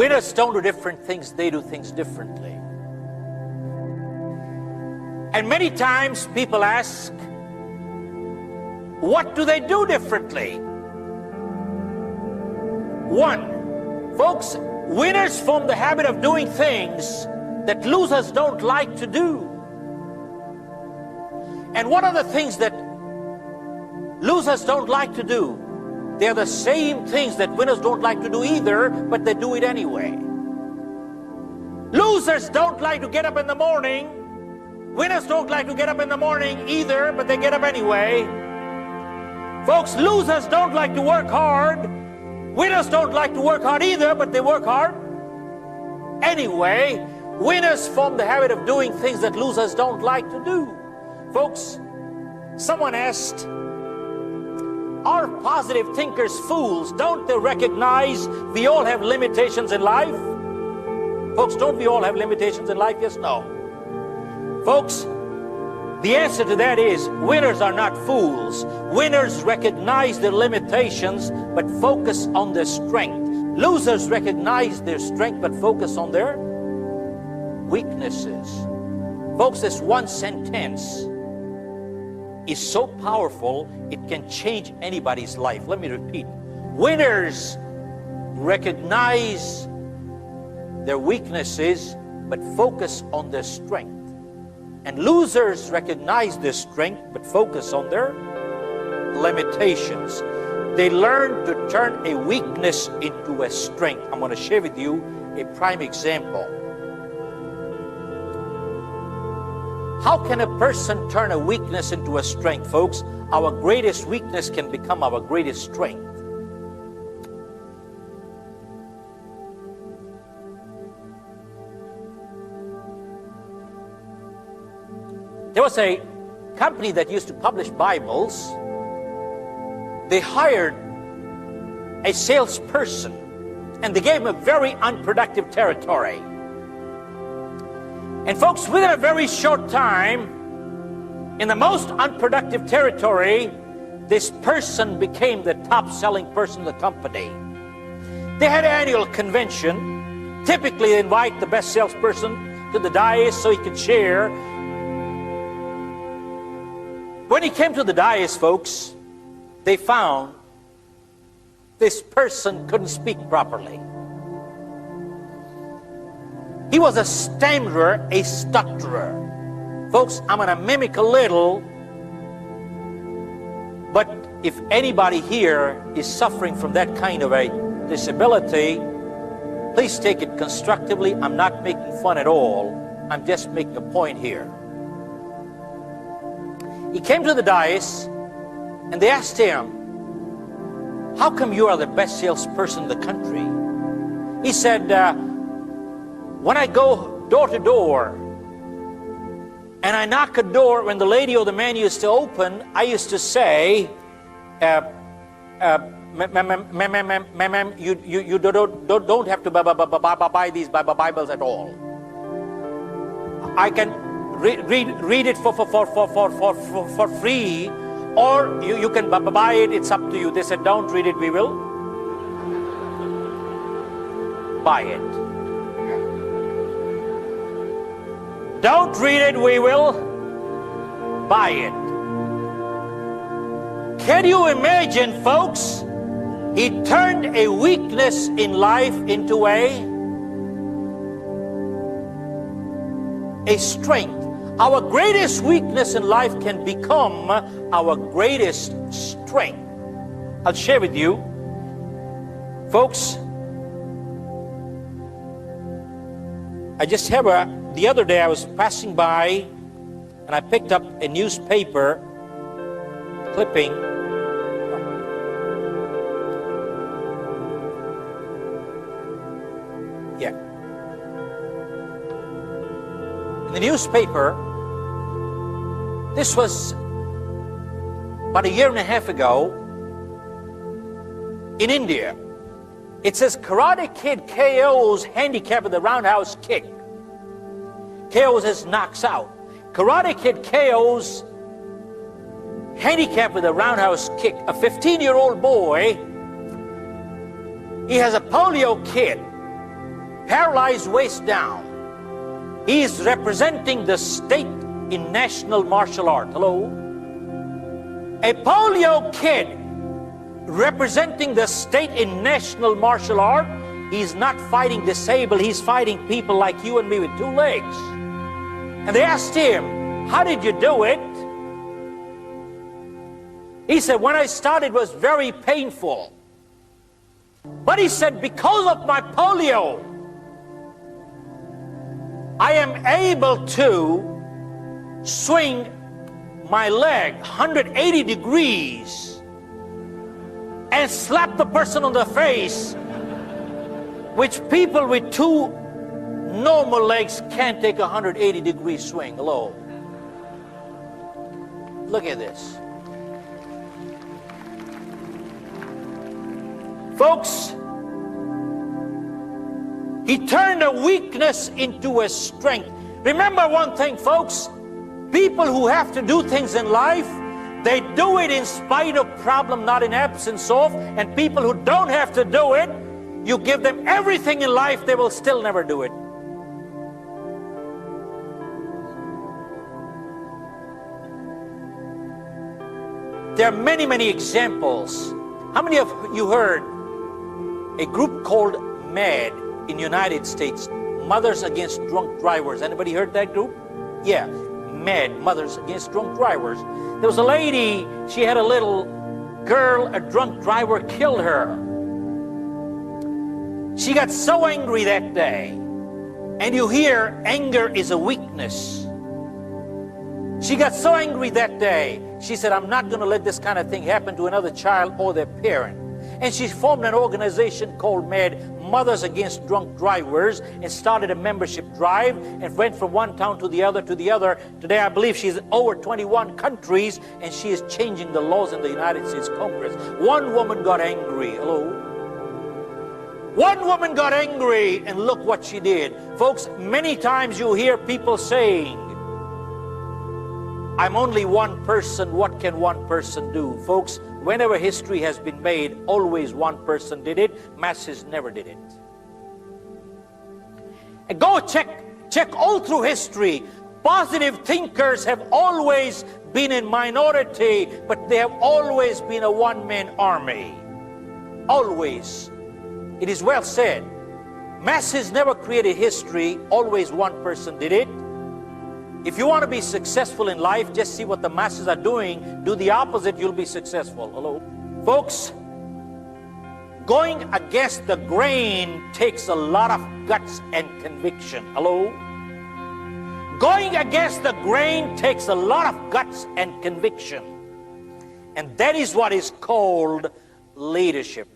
Winners don't do different things, they do things differently. And many times people ask, what do they do differently? One, folks, winners form the habit of doing things that losers don't like to do. And what are the things that losers don't like to do? They're the same things that winners don't like to do either, but they do it anyway. Losers don't like to get up in the morning. Winners don't like to get up in the morning either, but they get up anyway. Folks, losers don't like to work hard. Winners don't like to work hard either, but they work hard anyway. Winners form the habit of doing things that losers don't like to do. Folks, someone asked, are positive thinkers fools? Don't they recognize we all have limitations in life? Folks, don't we all have limitations in life? Yes, no. Folks, the answer to that is winners are not fools. Winners recognize their limitations but focus on their strength. Losers recognize their strength but focus on their weaknesses. Folks, this one sentence is so powerful, it can change anybody's life. Let me repeat. Winners recognize their weaknesses but focus on their strength. And losers recognize their strength but focus on their limitations. They learn to turn a weakness into a strength. I'm going to share with you a prime example. How can a person turn a weakness into a strength, folks? Our greatest weakness can become our greatest strength. There was a company that used to publish Bibles. They hired a salesperson and they gave him a very unproductive territory. And folks, within a very short time, in the most unproductive territory, this person became the top-selling person in the company. They had an annual convention. Typically, they invite the best salesperson to the dais so he could share. When he came to the dais, folks, they found this person couldn't speak properly. He was a stammerer, a stutterer. Folks, I'm going to mimic a little, but if anybody here is suffering from that kind of a disability, please take it constructively. I'm not making fun at all. I'm just making a point here. He came to the dais, and they asked him, how come you are the best salesperson in the country? He said, when I go door to door, and I knock a door, when the lady or the man used to open, I used to say, ma'am, you don't have to buy these Bibles at all. I can read it for free, or you can buy it, it's up to you. They said, don't read it, we will buy it. Don't read it, we will buy it. Can you imagine, folks? He turned a weakness in life into a strength. Our greatest weakness in life can become our greatest strength. I'll share with you, folks. The other day I was passing by and I picked up a newspaper clipping. Yeah. In the newspaper, this was about a year and a half ago in India. It says Karate Kid KO's handicap with the roundhouse kick. KO's his knocks out. Karate Kid KO's handicap with a roundhouse kick. A 15-year-old boy, he has a polio kid. paralyzed waist down. He is representing the state in national martial art. Hello? A polio kid representing the state in national martial art. He's not fighting disabled, he's fighting people like you and me with 2 legs. And they asked him, how did you do it? He said, when I started it was very painful. But he said, because of my polio, I am able to swing my leg 180 degrees and slap the person on the face, which people with 2 normal legs can't take a 180-degree swing. Hello. Look at this. Folks, he turned a weakness into a strength. Remember one thing, folks. People who have to do things in life, they do it in spite of problem, not in absence of. And people who don't have to do it, you give them everything in life, they will still never do it. There are many, many examples. How many of you heard a group called MAD in the United States, Mothers Against Drunk Drivers? Anybody heard that group? Yeah, MAD, Mothers Against Drunk Drivers. There was a lady, she had a little girl, a drunk driver killed her. She got so angry that day. And you hear anger is a weakness. She got so angry that day, she said, I'm not going to let this kind of thing happen to another child or their parent. And she formed an organization called MAD, Mothers Against Drunk Drivers, and started a membership drive and went from one town to the other to the other. Today, I believe she's in over 21 countries, and she is changing the laws in the United States Congress. One woman got angry. Hello? One woman got angry, and look what she did. Folks, many times you hear people saying, I'm only one person, what can one person do? Folks, whenever history has been made, always one person did it. Masses never did it. And go check all through history. Positive thinkers have always been in minority, but they have always been a one-man army. Always. It is well said. Masses never created history, always one person did it. If you want to be successful in life, just see what the masses are doing. Do the opposite, you'll be successful. Hello? Folks, going against the grain takes a lot of guts and conviction. Hello? Going against the grain takes a lot of guts and conviction. And that is what is called leadership.